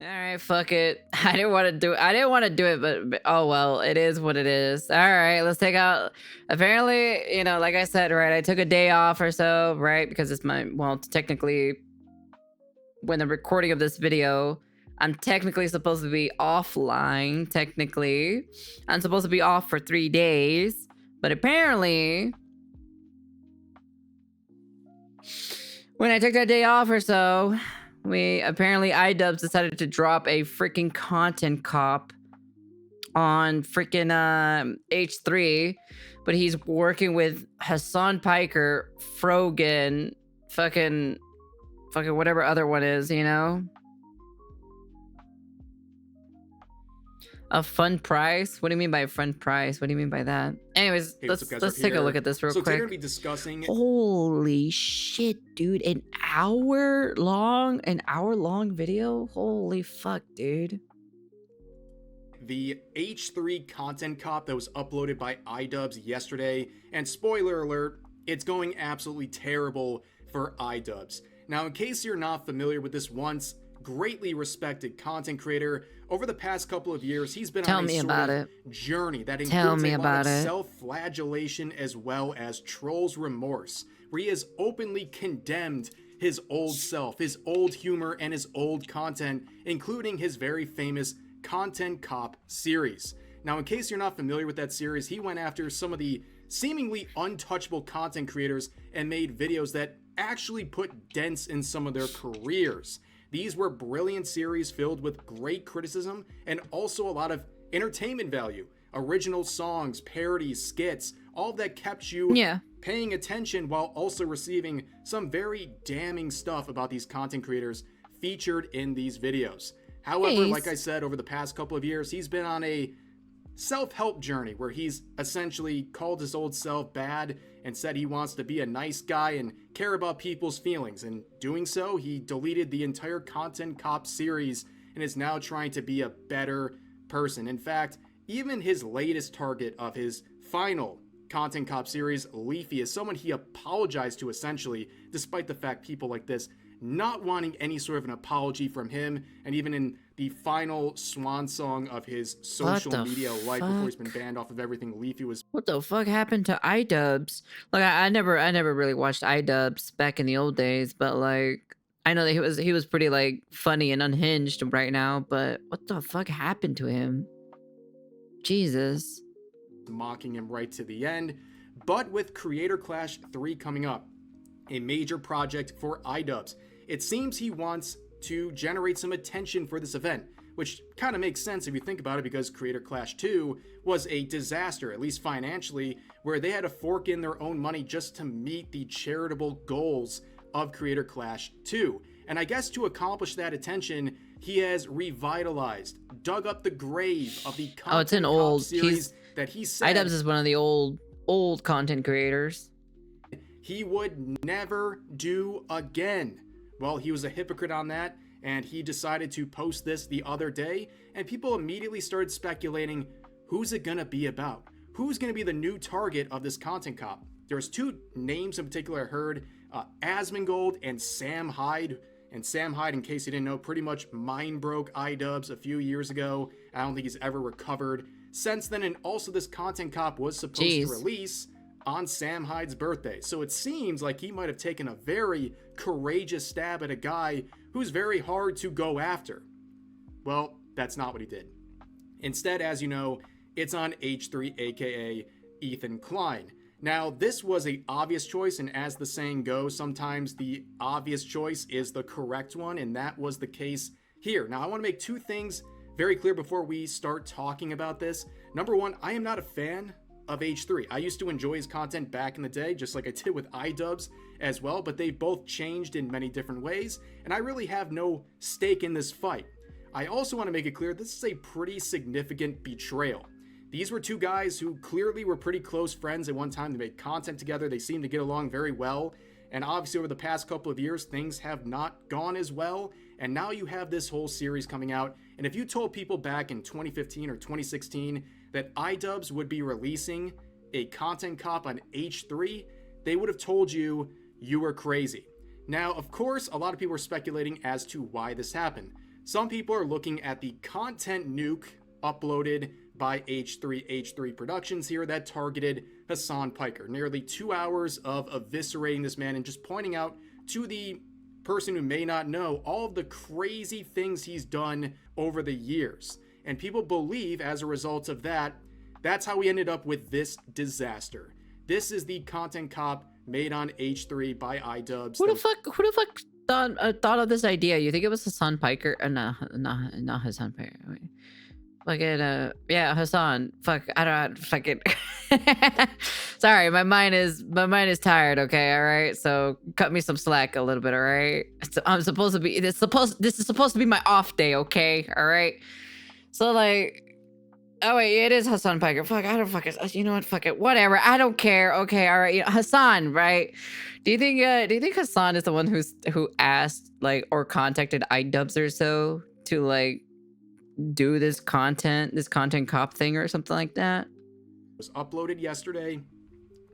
All right, fuck it. I didn't want to do it. I didn't want to do it, but oh well, it is what it is. All right, let's take out. Apparently, like I said, right, I took a day off or so, right, because it's technically, when the recording of this video, I'm technically supposed to be offline. Technically, I'm supposed to be off for 3 days, but apparently, when I took that day off or so, Idubbbz decided to drop a freaking content cop on freaking H3, but he's working with Hasan Piker, Frogan, fucking whatever other one is, A fun price? What do you mean by a fun price? What do you mean by that? Anyways, Hey, let's take a look at this real quick. So today we're gonna be discussing. Holy shit, dude! An hour long video. Holy fuck, dude! The H3 content cop that was uploaded by Idubbbz yesterday, and spoiler alert, it's going absolutely terrible for Idubbbz. Now, in case you're not familiar with this once greatly respected content creator, over the past couple of years, he's been on a sort of journey that includes a lot of self-flagellation as well as trolls remorse, where he has openly condemned his old self, his old humor, and his old content, including his very famous Content Cop series. Now, in case you're not familiar with that series, he went after some of the seemingly untouchable content creators and made videos that actually put dents in some of their careers. These were brilliant series filled with great criticism and also a lot of entertainment value. Original songs, parodies, skits, all that kept you paying attention while also receiving some very damning stuff about these content creators featured in these videos. However, like I said, over the past couple of years, he's been on a self-help journey where he's essentially called his old self bad and said he wants to be a nice guy and care about people's feelings. And doing so, he deleted the entire Content Cop series and is now trying to be a better person. In fact, even his latest target of his final Content Cop series, Leafy, is someone he apologized to essentially, despite the fact people like this not wanting any sort of an apology from him, and even in the final swan song of his social media life before he's been banned off of everything, Leafy was. What the fuck happened to Idubbbz? Like, I never really watched Idubbbz back in the old days, but like, I know that he was pretty like funny and unhinged right now, but what the fuck happened to him? Jesus. Mocking him right to the end. But with Creator Clash 3 coming up, a major project for Idubbbz, it seems he wants to generate some attention for this event, which kind of makes sense if you think about it, because Creator Clash 2 was a disaster, at least financially, where they had to fork in their own money just to meet the charitable goals of Creator Clash 2. And I guess to accomplish that attention, he has revitalized, dug up the grave of the Content Cop series that he said Idubbbz is one of the old content creators he would never do again. Well, he was a hypocrite on that, and he decided to post this the other day, and people immediately started speculating, who's it gonna be about? Who's gonna be the new target of this Content Cop? There's two names in particular I heard, Asmongold and Sam Hyde. And Sam Hyde, in case you didn't know, pretty much mind broke Idubbbz a few years ago. I don't think he's ever recovered since then, and also this Content Cop was supposed to release on Sam Hyde's birthday. So it seems like he might have taken a very courageous stab at a guy who's very hard to go after. Well, that's not what he did. Instead, as you know, it's on H3, aka Ethan Klein. Now, this was an obvious choice, and as the saying goes, sometimes the obvious choice is the correct one, and that was the case here. Now, I want to make two things very clear before we start talking about this. Number one, I am not a fan of H3. I used to enjoy his content back in the day, just like I did with Idubbbz as well, but they've both changed in many different ways, and I really have no stake in this fight. I also want to make it clear this is a pretty significant betrayal. These were two guys who clearly were pretty close friends at one time. They made content together, they seemed to get along very well, and obviously over the past couple of years, things have not gone as well, and now you have this whole series coming out, and if you told people back in 2015 or 2016 that Idubbbz would be releasing a Content Cop on H3, they would have told you you were crazy. Now, of course, a lot of people are speculating as to why this happened. some people are looking at the content nuke uploaded by H3 Productions here that targeted Hasan Piker. Nearly 2 hours of eviscerating this man and just pointing out to the person who may not know all of the crazy things he's done over the years. And people believe as a result of that, that's how we ended up with this disaster. This is the content cop made on H3 by Idubbbz. Who the fuck thought of this idea? You think it was Hasan Piker? No, not Hasan Piker. Wait. Fucking yeah, Hasan. Fuck, I don't fucking. Sorry, my mind is tired. Okay, all right. So cut me some slack a little bit. All right. So I'm supposed to be. This is supposed to be my off day. Okay, all right. So like. Oh wait, it is Hasan Piker. Fuck, I don't fucking. You know what? Fuck it. Whatever. I don't care. Okay, all right. You know, Hasan, right? Do you think Hasan is the one who asked like or contacted Idubbbz or so to like do this content cop thing or something like that? It was uploaded yesterday,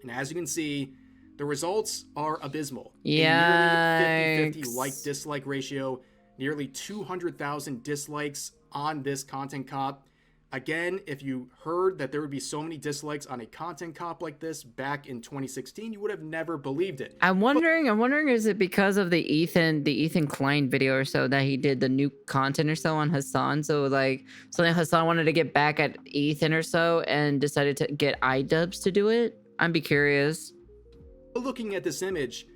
and as you can see, the results are abysmal. Yeah. Nearly 50-50 like-dislike ratio, nearly 200,000 dislikes on this content cop. Again, if you heard that there would be so many dislikes on a content cop like this back in 2016, you would have never believed it. I'm wondering, is it because of the Ethan Klein video or so that he did the new content or so on Hasan? So then Hasan wanted to get back at Ethan or so and decided to get Idubbbz to do it? I'd be curious. Looking at this image,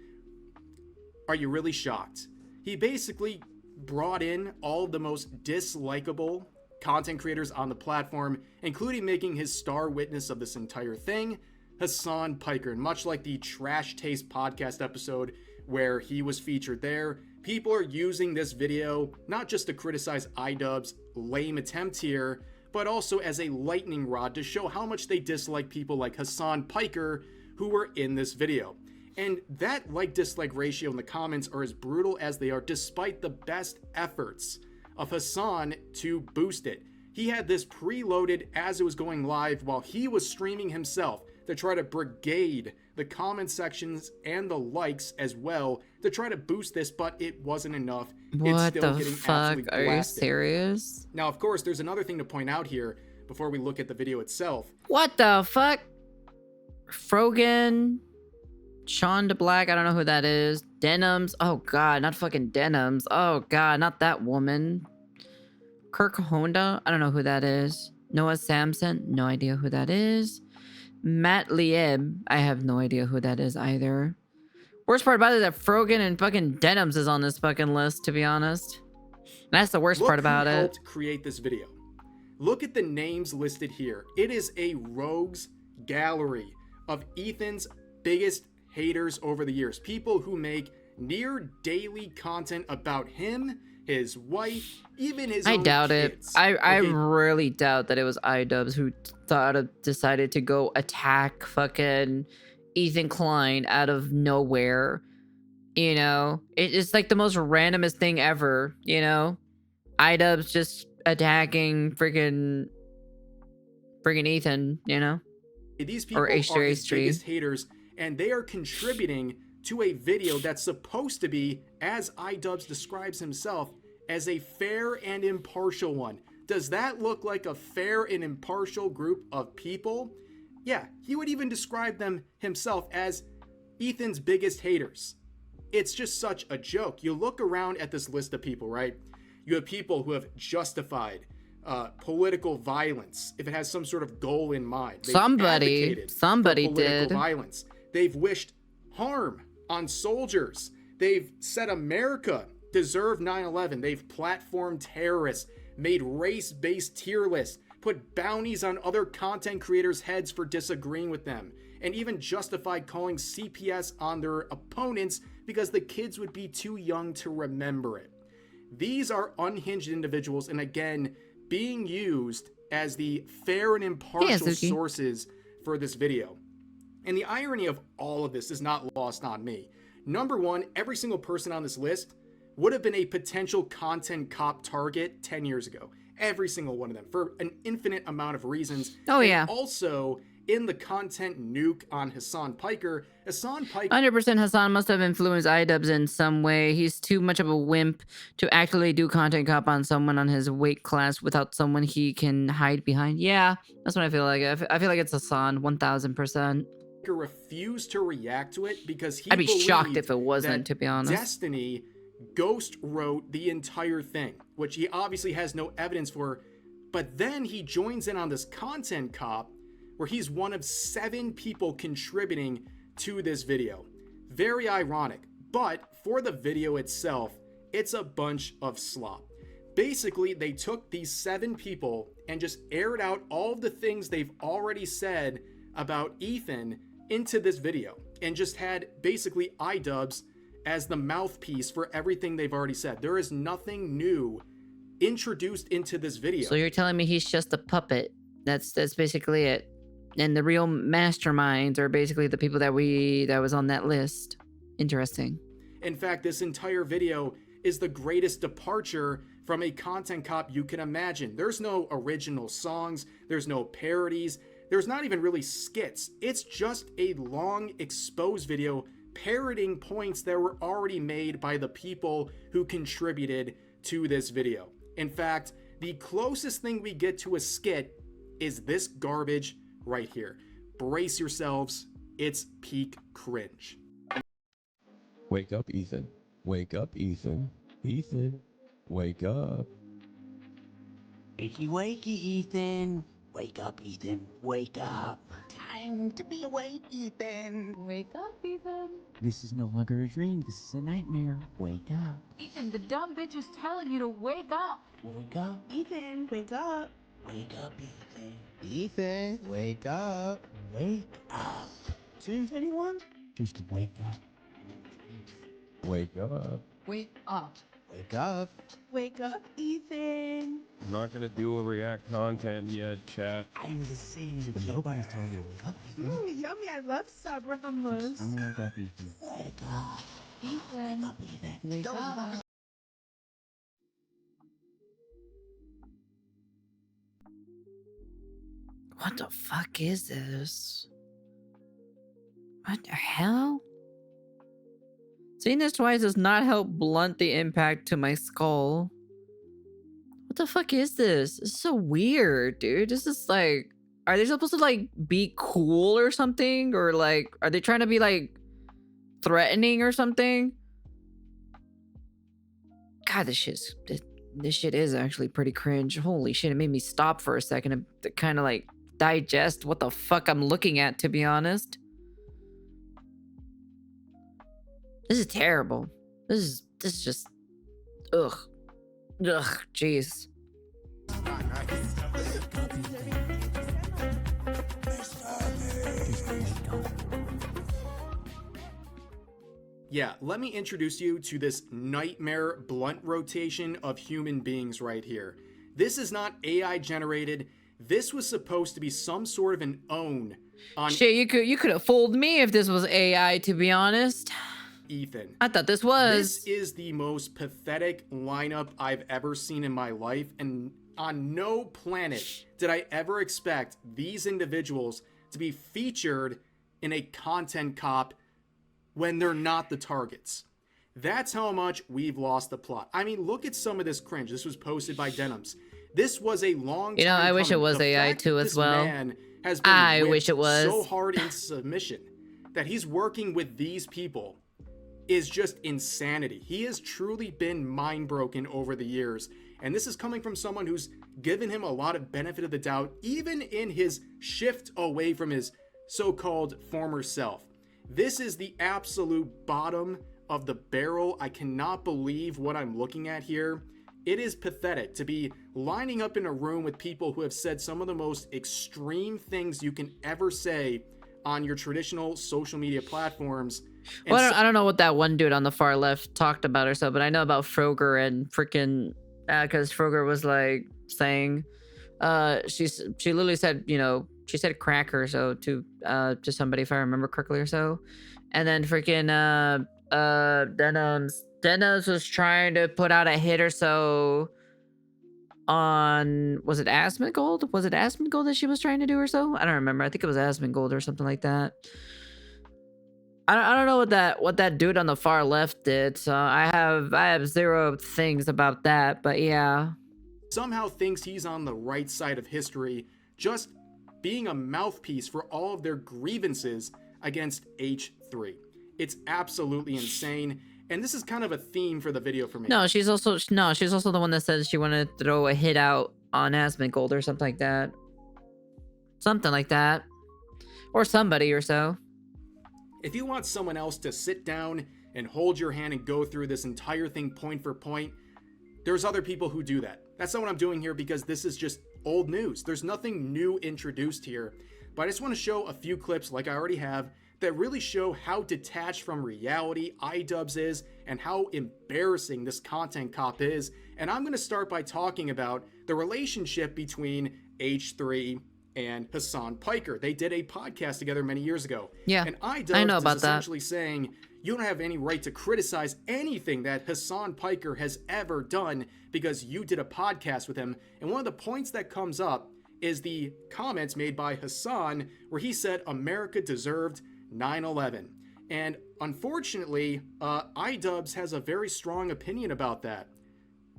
are you really shocked? He basically brought in all the most dislikable content creators on the platform, including making his star witness of this entire thing, Hasan Piker. And much like the Trash Taste podcast episode where he was featured there, people are using this video not just to criticize Idubbbz' lame attempt here, but also as a lightning rod to show how much they dislike people like Hasan Piker who were in this video. And that like-dislike ratio in the comments are as brutal as they are, despite the best efforts of Hasan to boost it. He had this preloaded as it was going live while he was streaming himself to try to brigade the comment sections and the likes as well to try to boost this, but it wasn't enough. What the fuck? Are you serious? Now, of course, there's another thing to point out here before we look at the video itself. What the fuck? Frogan, Sean DeBlack, I don't know who that is. Denims, oh god, not fucking Denims. Oh god, not that woman. Kirk Honda, I don't know who that is. Noah Samson, no idea who that is. Matt Lieb, I have no idea who that is either. Worst part about it is that Frogan and fucking Denims is on this fucking list, to be honest. And that's the worst part about it. Helped create this video. Look at the names listed here. It is a rogues gallery of Ethan's biggest haters over the years. People who make near daily content about him, his wife, even his own kids. I really doubt that it was Idubbbz who decided to go attack fucking Ethan Klein out of nowhere. You know, it's like the most randomest thing ever, you know? Idubbbz just attacking freaking Ethan, you know? These people are his biggest haters, and they are contributing to a video that's supposed to be, as Idubbbz describes himself, as a fair and impartial one. Does that look like a fair and impartial group of people? Yeah, he would even describe them himself as Ethan's biggest haters. It's just such a joke. You look around at this list of people, right? You have people who have justified political violence if it has some sort of goal in mind. Somebody did. Violence. They've wished harm on soldiers. They've said America deserved 9/11. They've platformed terrorists, made race-based tier lists, put bounties on other content creators' heads for disagreeing with them, and even justified calling CPS on their opponents because the kids would be too young to remember it. These are unhinged individuals, and again, being used as the fair and impartial sources for this video. And the irony of all of this is not lost on me. Number one, every single person on this list would have been a potential content cop target 10 years ago. Every single one of them, for an infinite amount of reasons. Oh, yeah. And also, in the content nuke on Hasan Piker. Hasan Piker 100% Hasan must have influenced Idubbbz in some way. He's too much of a wimp to actually do content cop on someone on his weight class without someone he can hide behind. Yeah, that's what I feel like. I feel like it's Hasan, 1000%. refused to react to it because he I'd be shocked believed if it wasn't, that to be honest. Destiny ghost wrote the entire thing, which he obviously has no evidence for. But then he joins in on this content cop where he's one of 7 people contributing to this video. Very ironic, but for the video itself, it's a bunch of slop. Basically, they took these 7 people and just aired out all of the things they've already said about Ethan into this video and just had basically Idubbbz as the mouthpiece for everything they've already said. There is nothing new introduced into this video. So you're telling me he's just a puppet? That's basically it. And the real masterminds are basically the people that was on that list. Interesting. In fact, this entire video is the greatest departure from a content cop you can imagine. There's no original songs, there's no parodies, there's not even really skits. It's just a long expose video parroting points that were already made by the people who contributed to this video. In fact, the closest thing we get to a skit is this garbage right here. Brace yourselves, it's peak cringe. Wake up, Ethan. Wake up, Ethan. Ethan, wake up. Wakey, wakey, Ethan. Wake up, Ethan. Wake up. Time to be awake, Ethan. Wake up, Ethan. This is no longer a dream. This is a nightmare. Wake up. Ethan, the dumb bitch is telling you to wake up. Wake up, Ethan. Wake up. Wake up, Ethan. Ethan, wake up. Wake up. Seems anyone? Just wake up. Wake up. Wake up. Wake up. Wake up, Ethan. I'm not gonna do a react content yet, chat. I'm just saying that nobody's telling you to wake up, Ethan. Yummy, I love Sabra hummus. I'm gonna wake up, Ethan. Wake up. Ethan. Wake up, Ethan. Wake up. What the fuck is this? What the hell? Seeing this twice does not help blunt the impact to my skull. What the fuck is this? This is so weird, dude. This is like, are they supposed to like be cool or something? Or like, are they trying to be like threatening or something? God, this shit is actually pretty cringe. Holy shit, it made me stop for a second to kind of like digest what the fuck I'm looking at, to be honest. This is terrible. This is just, ugh, jeez. Yeah, let me introduce you to this nightmare blunt rotation of human beings right here. This is not AI generated. This was supposed to be some sort of an own on Shit, you could have fooled me if this was AI, to be honest. Ethan. I thought this was. This is the most pathetic lineup I've ever seen in my life, and on no planet did I ever expect these individuals to be featured in a content cop when they're not the targets. That's how much we've lost the plot. I mean, look at some of this cringe. This was posted by Didnt. This was a long time I wish it coming. was The AI fact too that as this well. man has been I whipped wish it was. so hard in submission that he's working with these people is just insanity. He has truly been mind broken over the years. And this is coming from someone who's given him a lot of benefit of the doubt, even in his shift away from his so-called former self. This is the absolute bottom of the barrel. I cannot believe what I'm looking at here. It is pathetic to be lining up in a room with people who have said some of the most extreme things you can ever say on your traditional social media platforms. And Well, I don't know what that one dude on the far left talked about or so, but I know about Froger and freaking, because Froger was like saying, she literally said, she said crack or so to somebody, if I remember correctly or so. And then freaking, Didnt was trying to put out a hit or so on, was it Asmongold? Was it Asmongold that she was trying to do or so? I don't remember. I think it was Asmongold or something like that. I don't know what that dude on the far left did, so I have zero things about that, but yeah. Somehow thinks he's on the right side of history, just being a mouthpiece for all of their grievances against H3. It's absolutely insane, and this is kind of a theme for the video for me. No, she's also the one that said she wanted to throw a hit out on Asmongold or something like that. Something like that. Or somebody or so. If you want someone else to sit down and hold your hand and go through this entire thing point for point, there's other people who do that. That's not what I'm doing here because this is just old news. There's nothing new introduced here, but I just want to show a few clips like I already have that really show how detached from reality Idubbbz is and how embarrassing this content cop is. And I'm going to start by talking about the relationship between H3 and Hasan Piker. They did a podcast together many years ago. Yeah, and Idubbbz I know about is that. essentially saying you don't have any right to criticize anything that Hasan Piker has ever done because you did a podcast with him. And one of the points that comes up is the comments made by Hasan where he said America deserved 9/11. And unfortunately, Idubbbz has a very strong opinion about that.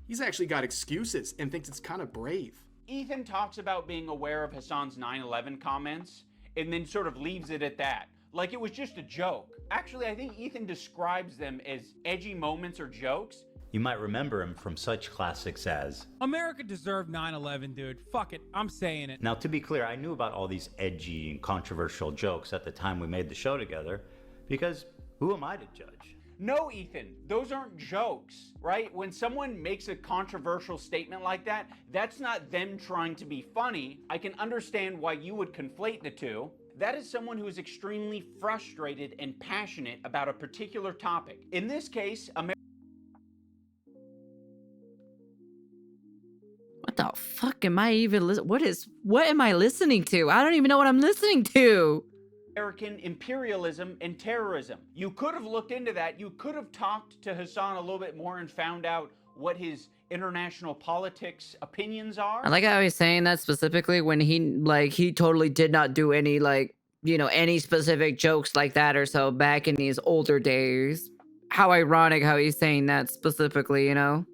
He's actually got excuses and thinks it's kind of brave. Ethan talks about being aware of Hasan's 9/11 comments and then sort of leaves it at that. Like it was just a joke. Actually, I think Ethan describes them as edgy moments or jokes. You might remember him from such classics as America deserved 9/11, dude. Fuck it, I'm saying it. Now, to be clear, I knew about all these edgy and controversial jokes at the time we made the show together, because who am I to judge? No, Ethan, those aren't jokes, right? When someone makes a controversial statement like that, that's not them trying to be funny. I can understand why you would conflate the two. That is someone who is extremely frustrated and passionate about a particular topic. In this case, What the fuck am I even what am I listening to? I don't even know what I'm listening to. American imperialism and terrorism. You could have looked into that. You could have talked to Hasan a little bit more and found out what his international politics opinions are. I like how he's saying that specifically when he totally did not do any any specific jokes like that or so back in these older days. How ironic how he's saying that specifically, you know?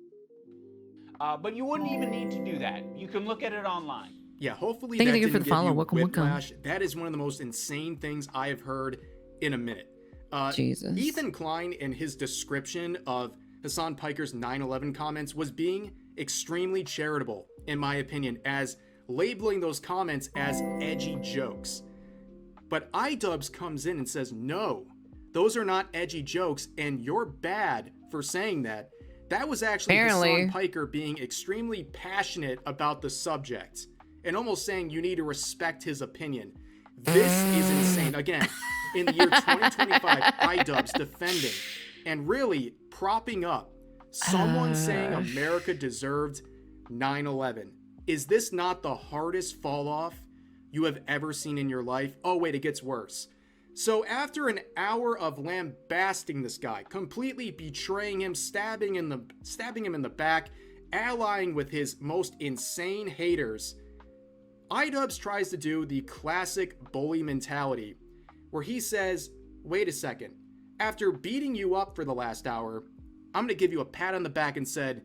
But you wouldn't even need to do that. You can look at it online. Yeah, hopefully Thank that you didn't for the give follow. you Welcome. whiplash. That is one of the most insane things I have heard in a minute. Jesus. Ethan Klein, in his description of Hasan Piker's 9/11 comments, was being extremely charitable, in my opinion, as labeling those comments as edgy jokes. But Idubbbz comes in and says, no, those are not edgy jokes, and you're bad for saying that. That was actually Hasan Piker being extremely passionate about the subject and almost saying you need to respect his opinion. This is insane. Again, in the year 2025, Idubbbz defending and really propping up someone saying America deserved 9/11. Is this not the hardest fall off you have ever seen in your life? Oh wait, it gets worse. So after an hour of lambasting this guy, completely betraying him, stabbing him in the back, allying with his most insane haters, Idubbbz tries to do the classic bully mentality, where he says, wait a second, after beating you up for the last hour, I'm gonna give you a pat on the back and said,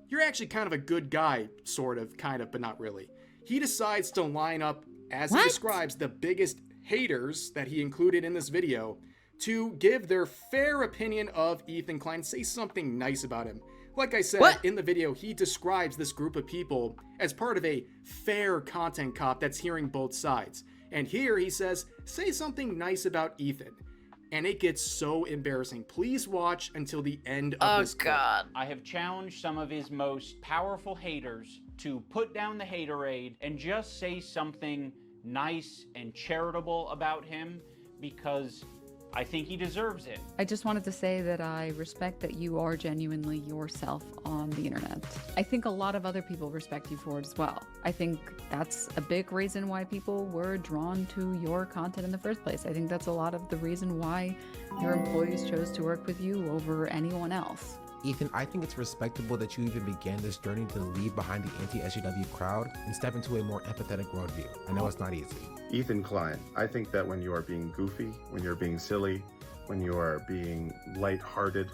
you're actually kind of a good guy, sort of, kind of, but not really. He decides to line up, as he describes, the biggest haters that he included in this video to give their fair opinion of Ethan Klein, say something nice about him. Like I said, in the video, he describes this group of people as part of a fair content cop that's hearing both sides. And here he says, say something nice about Ethan. And it gets so embarrassing. Please watch until the end of this clip. I have challenged some of his most powerful haters to put down the haterade and just say something nice and charitable about him because I think he deserves it. I just wanted to say that I respect that you are genuinely yourself on the internet. I think a lot of other people respect you for it as well. I think that's a big reason why people were drawn to your content in the first place. I think that's a lot of the reason why your employees chose to work with you over anyone else. Ethan, I think it's respectable that you even began this journey to leave behind the anti-SJW crowd and step into a more empathetic worldview. I know it's not easy. Ethan Klein, I think that when you are being goofy, when you're being silly, when you are being lighthearted,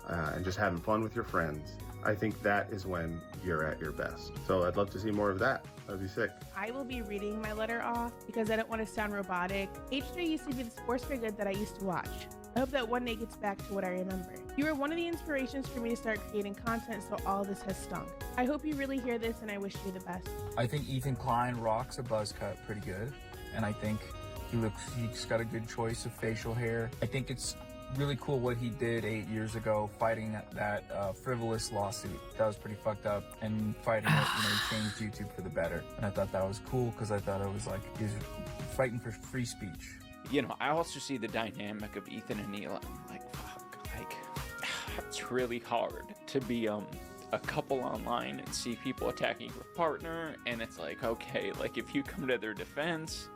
and just having fun with your friends, I think that is when you're at your best. So I'd love to see more of that. That'd be sick. I will be reading my letter off because I don't want to sound robotic. H3 used to be this force for good that I used to watch. I hope that one day gets back to what I remember. You were one of the inspirations for me to start creating content, so all of this has stunk. I hope you really hear this, and I wish you the best. I think Ethan Klein rocks a buzz cut pretty good, and I think he's got a good choice of facial hair. I think it's really cool what he did 8 years ago, fighting that frivolous lawsuit. That was pretty fucked up, and fighting it, he changed YouTube for the better. And I thought that was cool because I thought it was like he was fighting for free speech. I also see the dynamic of Ethan and Neil. I'm like, fuck, it's really hard to be a couple online and see people attacking your partner, and it's like, okay, like if you come to their defense,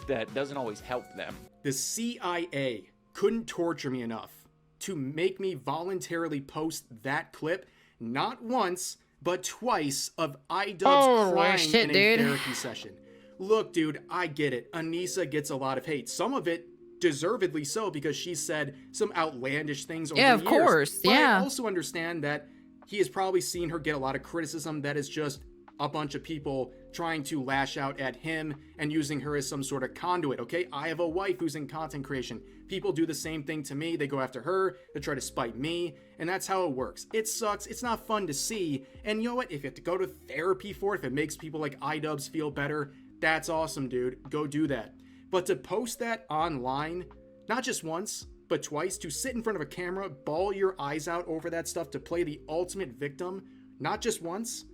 that doesn't always help them. The CIA couldn't torture me enough to make me voluntarily post that clip not once but twice of Idubbbz crying in a therapy session. Look, dude, I get it. Anissa gets a lot of hate. Some of it deservedly so because she said some outlandish things over the years. Yeah, of course. But yeah. I also understand that he has probably seen her get a lot of criticism that is just a bunch of people trying to lash out at him and using her as some sort of conduit, okay? I have a wife who's in content creation. People do the same thing to me. They go after her. They try to spite me. And that's how it works. It sucks. It's not fun to see. And you know what? If you have to go to therapy for it, if it makes people like Idubbbz feel better, that's awesome, dude. Go do that. But to post that online, not just once, but twice, to sit in front of a camera, bawl your eyes out over that stuff, to play the ultimate victim, not just once,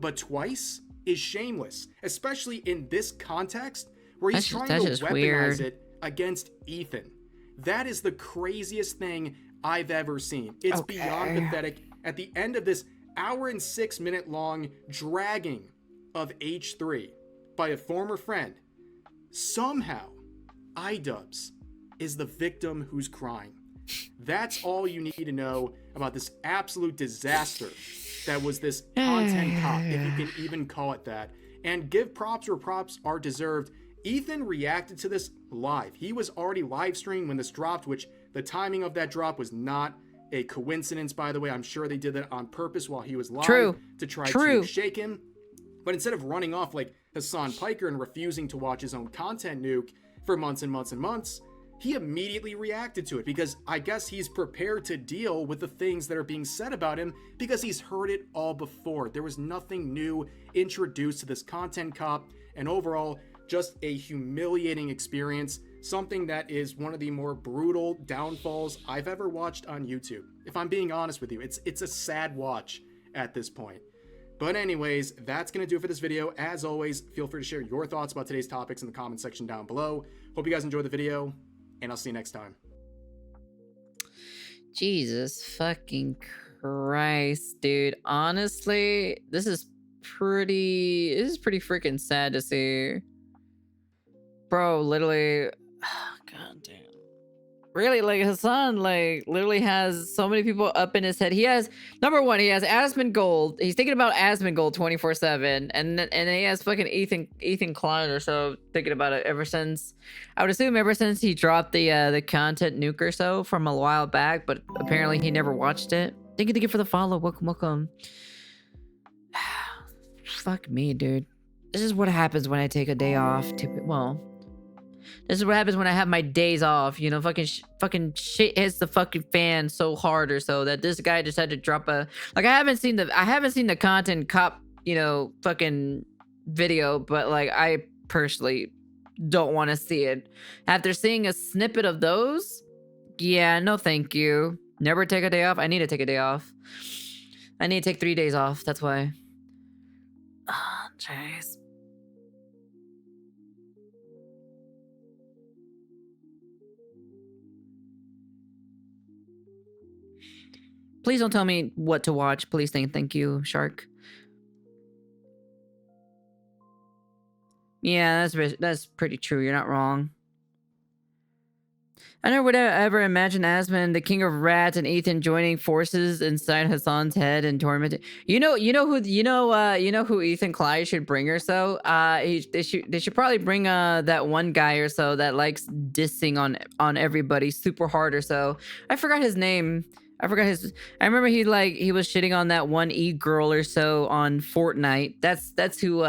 but twice, is shameless. Especially in this context, where he's trying to weaponize it against Ethan. That is the craziest thing I've ever seen. It's beyond pathetic. At the end of this hour and 6 minute long dragging of H3 by a former friend, somehow Idubbbz is the victim who's crying. That's all you need to know about this absolute disaster that was this content cop, if you can even call it that. And give props where props are deserved. Ethan reacted to this live. He was already live streaming when this dropped, which the timing of that drop was not a coincidence, by the way. I'm sure they did that on purpose while he was live to try to shake him. But instead of running off like Hasan Piker and refusing to watch his own content nuke for months and months and months, he immediately reacted to it because I guess he's prepared to deal with the things that are being said about him because he's heard it all before. There was nothing new introduced to this content cop, and overall, just a humiliating experience, something that is one of the more brutal downfalls I've ever watched on YouTube. If I'm being honest with you, it's a sad watch at this point. But anyways, that's going to do it for this video. As always, feel free to share your thoughts about today's topics in the comment section down below. Hope you guys enjoyed the video, and I'll see you next time. Jesus fucking Christ, dude. Honestly, this is pretty freaking sad to see. Bro, literally, god damn. Really, like, Hasan, like, literally has so many people up in his head. He has, number one, he has Asmongold. He's thinking about Asmongold 24/7. And then he has fucking Ethan Klein or so thinking about it ever since, I would assume ever since he dropped the content nuke or so from a while back, but apparently he never watched it. Thank you for the follow. Welcome. Fuck me, dude. This is what happens when I take a day off. This is what happens when I have my days off, you know, fucking shit hits the fucking fan so hard or so that this guy just had to drop a, like, I haven't seen the content cop, you know, fucking video, but like, I personally don't want to see it. After seeing a snippet of those, yeah, no thank you. Never take a day off. I need to take a day off. I need to take 3 days off. That's why. Oh, jeez. Please don't tell me what to watch. Please, thank you, Shark. Yeah, that's pretty true. You're not wrong. I never would ever imagine Asman, the king of rats, and Ethan joining forces inside Hasan's head and tormenting. You know who Ethan Klein should bring or so. They should probably bring that one guy or so that likes dissing on everybody super hard or so. I forgot his name. I remember he was shitting on that one girl or so on Fortnite. That's who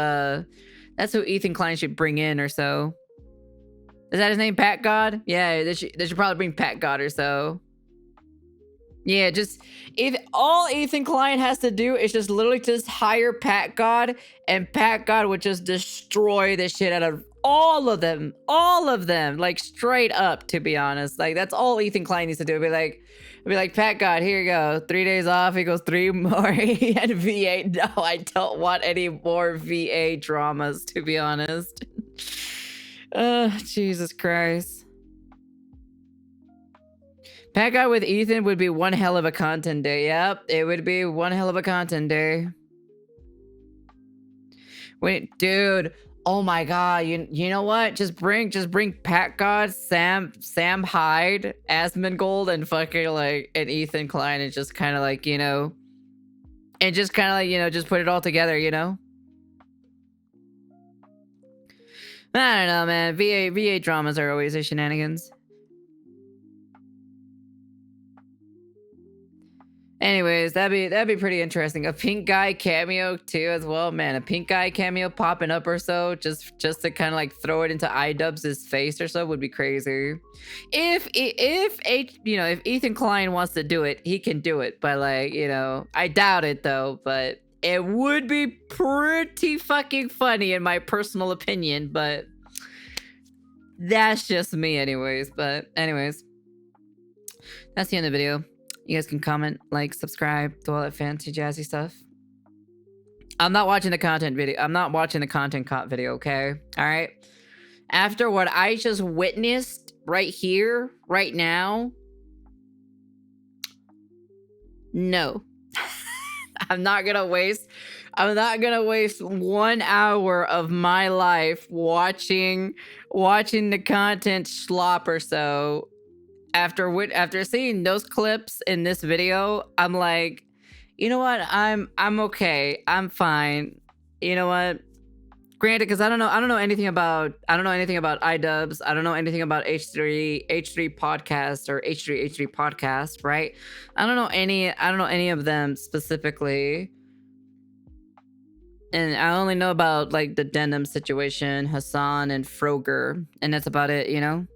Ethan Klein should bring in or so. Is that his name, Pat God? Yeah, they should probably bring Pat God or so. Yeah, all Ethan Klein has to do is just literally just hire Pat God, and Pat God would just destroy the shit out of all of them, like straight up. To be honest, like that's all Ethan Klein needs to do. Be like, Pat God, here you go, 3 days off equals 3 more and VA. No, I don't want any more VA dramas. To be honest. Jesus Christ. Pat Guy with Ethan would be one hell of a content day. Yep, it would be one hell of a content day. Wait, dude. Oh my god, you know what? Just bring Pat God, Sam Hyde, Asmongold, and fucking and Ethan Klein, and just kind of just put it all together, you know? I don't know, man. VA dramas are always a shenanigans. Anyways, that'd be pretty interesting. A pink guy cameo too, as well, man. A pink guy cameo popping up or so, just to kind of throw it into Idubbbz' face or so would be crazy. If Ethan Klein wants to do it, he can do it. But I doubt it though. But it would be pretty fucking funny in my personal opinion, but that's just me anyways. But anyways, that's the end of the video. You guys can comment, like, subscribe, do all that fancy jazzy stuff. I'm not watching the content video. I'm not watching the content cop video, okay? All right? After what I just witnessed right here, right now, no. I'm not gonna waste 1 hour of my life watching the content slop or so. After seeing those clips in this video, I'm like, you know what? I'm okay. I'm fine. You know what? Granted, because I don't know anything about Idubbbz. I don't know anything about H3 podcast or H3 podcast, right? I don't know any of them specifically. And I only know about the denim situation, Hasan and Froger, and that's about it, you know?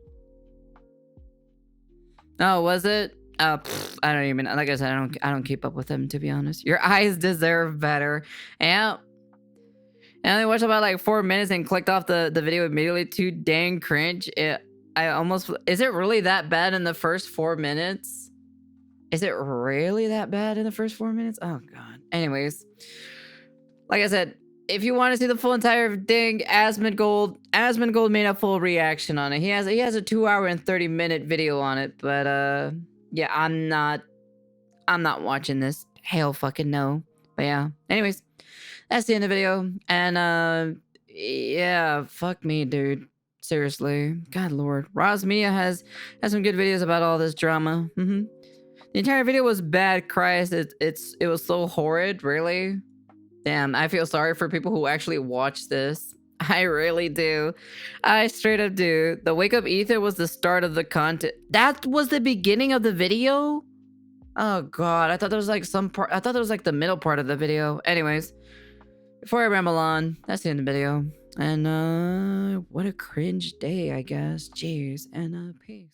Oh, was it? Oh, I don't even, like I said, I don't keep up with them, to be honest. Your eyes deserve better. Yeah. I only watched about 4 minutes and clicked off the video immediately. Too dang cringe. Is it really that bad in the first 4 minutes? Is it really that bad in the first 4 minutes? Oh god. Anyways, like I said, if you want to see the full entire thing, Asmongold made a full reaction on it. He has a 2 hour and 30-minute video on it, but yeah, I'm not watching this. Hell fucking no. But yeah. Anyways, that's the end of the video. And yeah, fuck me, dude. Seriously. God lord. Roz Media has some good videos about all this drama. The entire video was bad, Christ. It was so horrid, really. Damn, I feel sorry for people who actually watch this. I really do. I straight up do. The Wake Up Ethan was the start of the content. That was the beginning of the video? Oh god, I thought there was some part. I thought there was the middle part of the video. Anyways, before I ramble on, that's the end of the video. And what a cringe day, I guess. Jeez, and peace.